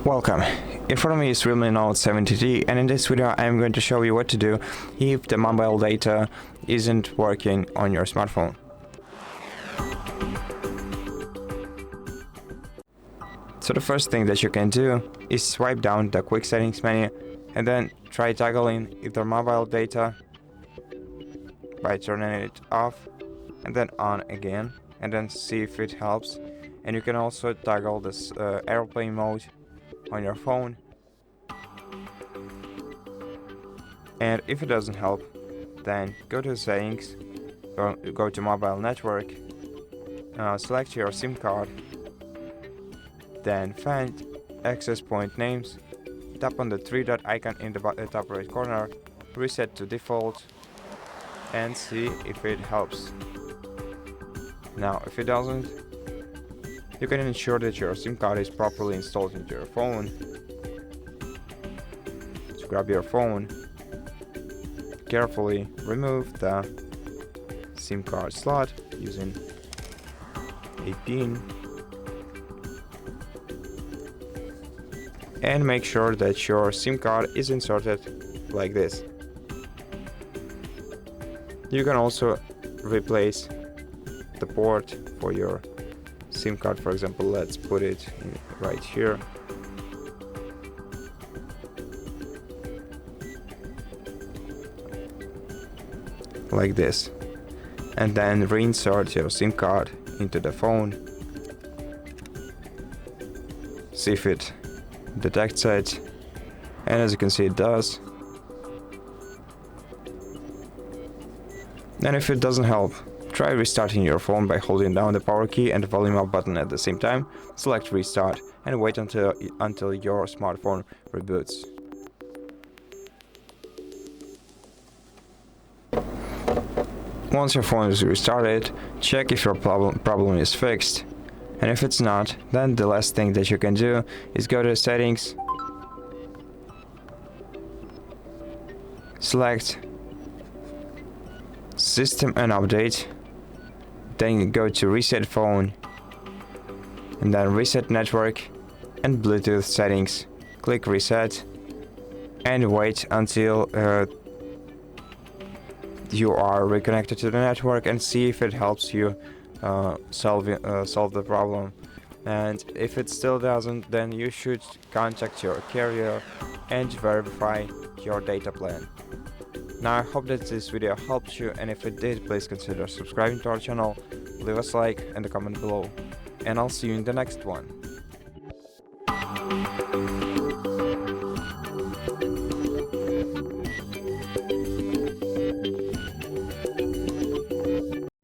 Welcome. In front of me is REALME Note 70T, and in this video I am going to show you what to do if the mobile data isn't working on your smartphone. So the first thing that you can do is swipe down the quick settings menu and then try toggling either mobile data by turning it off and then on again, and then see if it helps. And you can also toggle this airplane mode on your phone, and if it doesn't help, then go to settings, go to mobile network, select your SIM card, then find access point names, tap on the three-dot icon in the top right corner, reset to default, and see if it helps. Now if it doesn't, you can ensure that your SIM card is properly installed into your phone. So grab your phone, carefully remove the SIM card slot using a pin, and make sure that your SIM card is inserted like this. You can also replace the port for your SIM card. For example, let's put it right here. Like this. And then reinsert your SIM card into the phone. See if it detects it. And as you can see, it does. And if it doesn't help, try restarting your phone by holding down the power key and the volume up button at the same time. Select restart and wait until your smartphone reboots. Once your phone is restarted, check if your problem is fixed. And if it's not, then the last thing that you can do is go to settings, select system and update, then go to reset phone, and then reset network and Bluetooth settings. Click reset and wait until you are reconnected to the network, and see if it helps you solve the problem. And if it still doesn't, then you should contact your carrier and verify your data plan. Now I hope that this video helped you, and if it did, please consider subscribing to our channel, leave us a like and a comment below, and I'll see you in the next one.